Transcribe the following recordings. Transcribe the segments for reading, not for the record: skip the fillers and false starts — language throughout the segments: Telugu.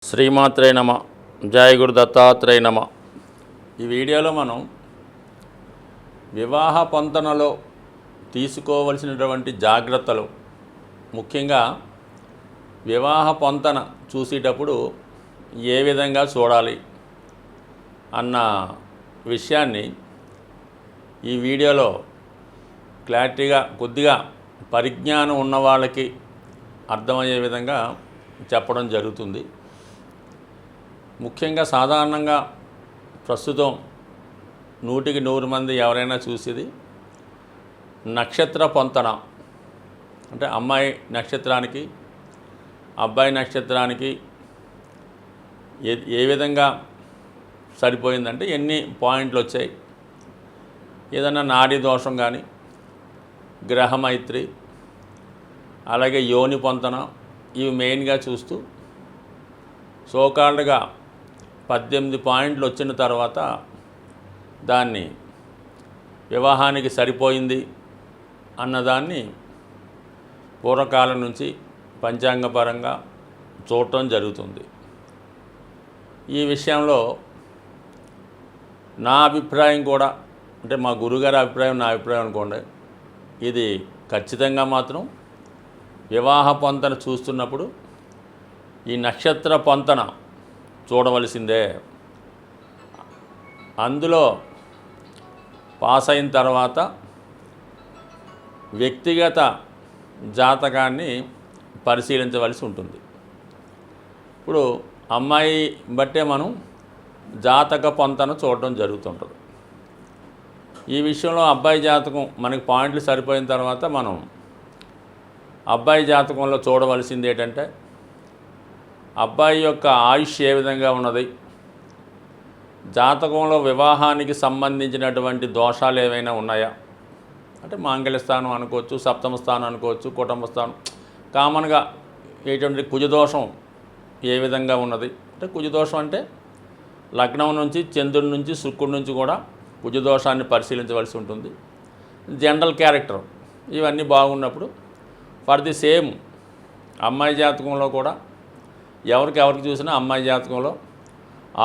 శ్రీమాత్రే నమ. జయ గురు దత్తాత్రేయ నమ. ఈ వీడియోలో మనం వివాహ పొంతనలో తీసుకోవలసినటువంటి జాగ్రత్తలు, ముఖ్యంగా వివాహ పొంతన చూసేటప్పుడు ఏ విధంగా చూడాలి అన్న విషయాన్ని ఈ వీడియోలో క్లారిటీగా, కొద్దిగా పరిజ్ఞానం ఉన్న వాళ్ళకి అర్థమయ్యే విధంగా చెప్పడం జరుగుతుంది. ముఖ్యంగా సాధారణంగా ప్రస్తుతం 100కి 100 మంది ఎవరైనా చూసేది నక్షత్ర పొంతన, అంటే అమ్మాయి నక్షత్రానికి అబ్బాయి నక్షత్రానికి ఏ విధంగా సరిపోయిందంటే ఎన్ని పాయింట్లు వచ్చాయి, ఏదైనా నాడీ దోషం కానీ, గ్రహమైత్రి, అలాగే యోని పొంతన, ఇవి మెయిన్గా చూస్తూ సోకాల్డ్గా 18 పాయింట్లు వచ్చిన తర్వాత దాన్ని వివాహానికి సరిపోయింది అన్నదాన్ని పూర్వకాలం నుంచి పంచాంగపరంగా చూడటం జరుగుతుంది. ఈ విషయంలో నా అభిప్రాయం కూడా, అంటే మా గురుగారి అభిప్రాయం, నా అభిప్రాయం అనుకోండి, ఇది ఖచ్చితంగా మాత్రం వివాహ పొంతన చూస్తున్నప్పుడు ఈ నక్షత్ర పొంతన చూడవలసిందే. అందులో పాస్ అయిన తర్వాత వ్యక్తిగత జాతకాన్ని పరిశీలించవలసి ఉంటుంది. ఇప్పుడు అమ్మాయి బట్టే మనం జాతక పొంతన చూడటం జరుగుతుంటుంది. ఈ విషయంలో అబ్బాయి జాతకం మనకి పాయింట్లు సరిపోయిన తర్వాత మనం అబ్బాయి జాతకంలో చూడవలసింది ఏంటంటే అబ్బాయి యొక్క ఆయుష్ ఏ విధంగా ఉన్నది, జాతకంలో వివాహానికి సంబంధించినటువంటి దోషాలు ఏవైనా ఉన్నాయా, అంటే మాంగళ్య స్థానం అనుకోవచ్చు, సప్తమ స్థానం అనుకోవచ్చు, కుటుంబ స్థానం, కామన్గా ఎటువంటి కుజదోషం ఏ విధంగా ఉన్నది, అంటే కుజదోషం అంటే లగ్నం నుంచి, చంద్రుడి నుంచి, శుక్రుడి నుంచి కూడా కుజదోషాన్ని పరిశీలించవలసి ఉంటుంది. జనరల్ క్యారెక్టర్ ఇవన్నీ బాగున్నప్పుడు ఫర్ ది సేమ్ అమ్మాయి జాతకంలో కూడా ఎవరికి చూసినా అమ్మాయి జాతకంలో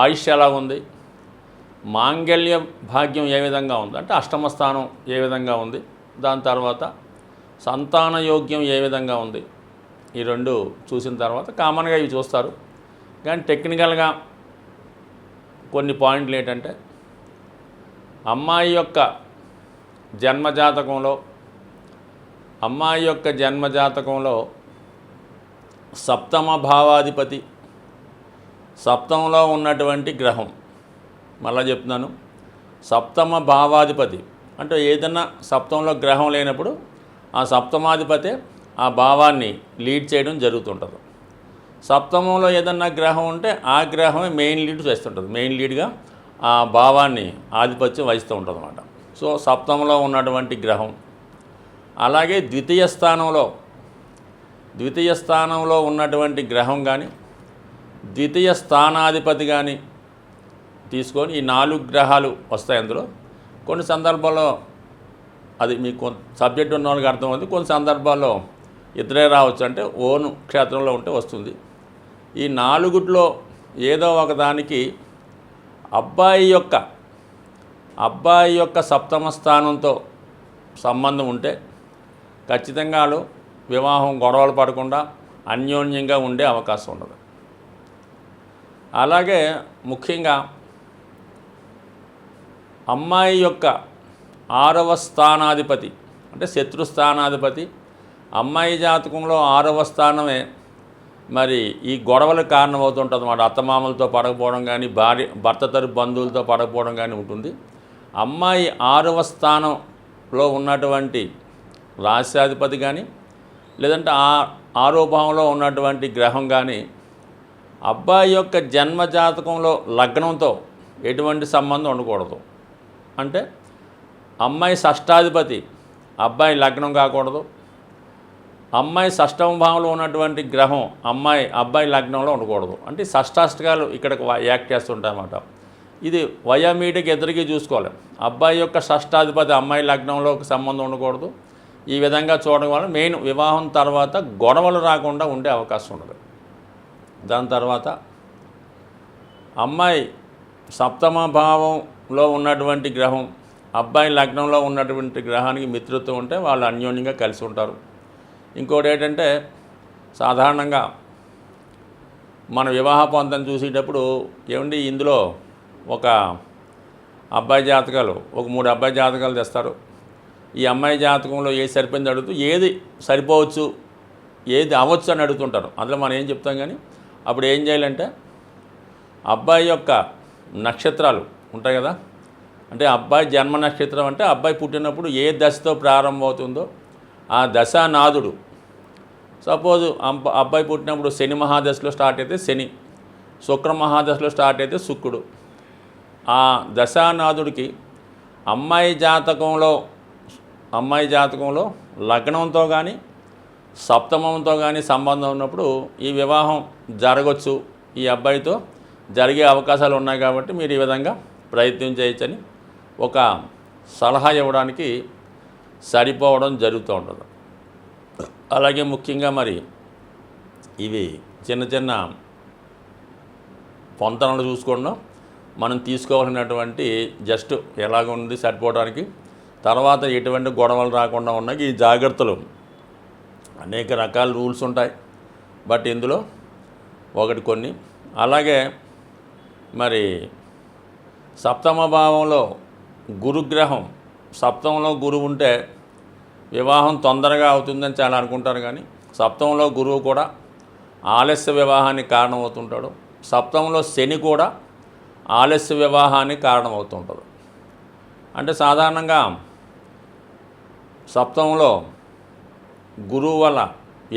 ఆయుష్ ఎలా ఉంది, మాంగళ్య భాగ్యం ఏ విధంగా ఉంది, అంటే అష్టమ స్థానం ఏ విధంగా ఉంది, దాని తర్వాత సంతాన యోగ్యం ఏ విధంగా ఉంది, ఈ రెండు చూసిన తర్వాత కామన్గా ఇవి చూస్తారు. కానీ టెక్నికల్గా కొన్ని పాయింట్లు ఏంటంటే అమ్మాయి యొక్క జన్మజాతకంలో సప్తమ భావాధిపతి, సప్తమంలో ఉన్నటువంటి గ్రహం, మళ్ళా చెప్తున్నాను, సప్తమ భావాధిపతి అంటే ఏదన్నా సప్తంలో గ్రహం లేనప్పుడు ఆ సప్తమాధిపతే ఆ భావాన్ని లీడ్ చేయడం జరుగుతుంటుంది. సప్తమంలో ఏదన్నా గ్రహం ఉంటే ఆ గ్రహమే మెయిన్ లీడ్ చేస్తుంటుంది, మెయిన్ లీడ్గా ఆ భావాన్ని ఆధిపత్యం వహిస్తూ ఉంటుంది అన్నమాట. సో సప్తమంలో ఉన్నటువంటి గ్రహం, అలాగే ద్వితీయ స్థానంలో ఉన్నటువంటి గ్రహం కానీ, ద్వితీయ స్థానాధిపతి కానీ తీసుకొని ఈ 4 గ్రహాలు వస్తాయి. అందులో కొన్ని సందర్భాల్లో అది మీకు సబ్జెక్ట్ ఉన్న వాళ్ళకి అర్థమవుతుంది, కొన్ని సందర్భాల్లో ఇద్దరే రావచ్చు, అంటే ఓను క్షేత్రంలో ఉంటే వస్తుంది. ఈ 4లో ఏదో ఒకదానికి అబ్బాయి యొక్క సప్తమ స్థానంతో సంబంధం ఉంటే ఖచ్చితంగా వాళ్ళు వివాహం గొడవలు పడకుండా అన్యోన్యంగా ఉండే అవకాశం ఉండదు. అలాగే ముఖ్యంగా అమ్మాయి యొక్క 6వ స్థానాధిపతి, అంటే శత్రుస్థానాధిపతి, అమ్మాయి జాతకంలో 6వ స్థానమే మరి ఈ గొడవలకు కారణమవుతుంటుంది అన్నమాట. అత్తమామలతో పడకపోవడం కానీ, భర్త తరపు బంధువులతో పడకపోవడం కానీ ఉంటుంది. అమ్మాయి 6వ స్థానంలో ఉన్నటువంటి రాశ్యాధిపతి కానీ, లేదంటే 6వ భావంలో ఉన్నటువంటి గ్రహం కానీ అబ్బాయి యొక్క జన్మజాతకంలో లగ్నంతో ఎటువంటి సంబంధం ఉండకూడదు. అంటే అమ్మాయి షష్టాధిపతి అబ్బాయి లగ్నం కాకూడదు, అమ్మాయి షష్టమ భావంలో ఉన్నటువంటి గ్రహం అబ్బాయి లగ్నంలో ఉండకూడదు. అంటే షష్టాష్టకాలు ఇక్కడ యాక్ట్ చేస్తుంటాయన్నమాట. ఇది వయోమీడియాకి ఎదురుగా చూసుకోవాలి. అబ్బాయి యొక్క షష్టాధిపతి అమ్మాయి లగ్నంలో సంబంధం ఉండకూడదు. ఈ విధంగా చూడడం వల్ల మెయిన్ వివాహం తర్వాత గొడవలు రాకుండా ఉండే అవకాశం ఉండదు. దాని తర్వాత అమ్మాయి సప్తమ భావంలో ఉన్నటువంటి గ్రహం అబ్బాయి లగ్నంలో ఉన్నటువంటి గ్రహానికి మిత్రత్వం ఉంటే వాళ్ళు అన్యోన్యంగా కలిసి ఉంటారు. ఇంకోటి ఏంటంటే సాధారణంగా మన వివాహ పొందం చూసేటప్పుడు ఏమండి ఇందులో ఒక అబ్బాయి జాతకాలు ఒక 3 అబ్బాయి జాతకాలు తెస్తారు. ఈ అమ్మాయి జాతకంలో ఏది సరిపోయింది అడుగుతూ ఏది సరిపోవచ్చు ఏది అవ్వచ్చు అని అడుగుతుంటారు. అందులో మనం ఏం చెప్తాం కానీ అప్పుడు ఏం చేయాలంటే అబ్బాయి యొక్క నక్షత్రాలు ఉంటాయి కదా, అంటే అబ్బాయి జన్మ నక్షత్రం అంటే అబ్బాయి పుట్టినప్పుడు ఏ దశతో ప్రారంభమవుతుందో ఆ దశానాథుడు, సపోజ్ అబ్బాయి పుట్టినప్పుడు శని మహాదశలో స్టార్ట్ అయితే శని, శుక్ర మహాదశలో స్టార్ట్ అయితే శుక్రుడు, ఆ దశానాథుడికి అమ్మాయి జాతకంలో లగ్నంతో కానీ సప్తమంతో కానీ సంబంధం ఉన్నప్పుడు ఈ వివాహం జరగవచ్చు, ఈ అబ్బాయితో జరిగే అవకాశాలు ఉన్నాయి. కాబట్టి మీరు ఈ విధంగా ప్రయత్నం చేయొచ్చని ఒక సలహా ఇవ్వడానికి సరిపోవడం జరుగుతూ ఉంటుంది. అలాగే ముఖ్యంగా మరి ఇవి చిన్న చిన్న పొంతనలు చూసుకోండి, మనం తీసుకోవాల్సినటువంటి జస్ట్ ఎలాగ ఉంది సరిపోవడానికి, తర్వాత ఎటువంటి గొడవలు రాకుండా ఉన్నాయి ఈ జాగ్రత్తలు. అనేక రకాల రూల్స్ ఉంటాయి, బట్ ఇందులో ఒకటి కొన్ని. అలాగే మరి సప్తమ భావంలో గురుగ్రహం, సప్తమంలో గురువు ఉంటే వివాహం తొందరగా అవుతుందని చాలా అనుకుంటారు, కానీ సప్తమంలో గురువు కూడా ఆలస్య వివాహానికి కారణమవుతుంటాడు. సప్తమంలో శని కూడా ఆలస్య వివాహానికి కారణమవుతుంటాడు. అంటే సాధారణంగా సప్తమంలో గురువు వల్ల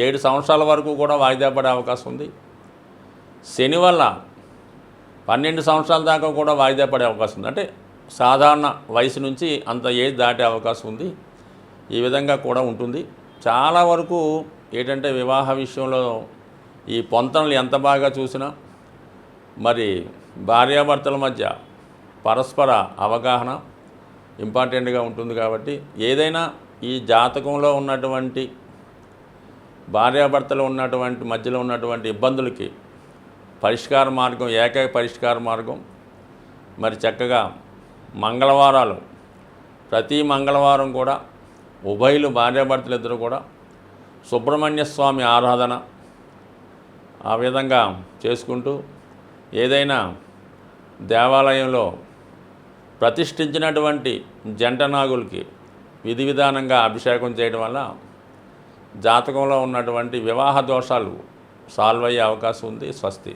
7 సంవత్సరాల వరకు కూడా వాయిదా పడే అవకాశం ఉంది. శని వల్ల 12 సంవత్సరాల దాకా కూడా వాయిదా పడే అవకాశం ఉంది. అంటే సాధారణ వయసు నుంచి అంత ఏజ్ దాటే అవకాశం ఉంది. ఈ విధంగా కూడా ఉంటుంది. చాలా వరకు ఏంటంటే వివాహ విషయంలో ఈ పొంతనలు ఎంత బాగా చూసినా మరి భార్యాభర్తల మధ్య పరస్పర అవగాహన ఇంపార్టెంట్గా ఉంటుంది. కాబట్టి ఏదైనా ఈ జాతకంలో ఉన్నటువంటి భార్యాభర్తలు ఉన్నటువంటి మధ్యలో ఉన్నటువంటి ఇబ్బందులకి పరిష్కార మార్గం, ఏకైక పరిష్కార మార్గం మరి చక్కగా మంగళవారాలు, ప్రతి మంగళవారం కూడా ఉభయులు భార్యాభర్తలు ఇద్దరు కూడా సుబ్రహ్మణ్య స్వామి ఆరాధన ఆ విధంగా చేసుకుంటూ ఏదైనా దేవాలయంలో ప్రతిష్ఠించినటువంటి జంట నాగులకి విధి విధానంగా అభిషేకం చేయడం వల్ల జాతకంలో ఉన్నటువంటి వివాహ దోషాలు సాల్వ్ అయ్యే అవకాశం ఉంది. స్వస్తి.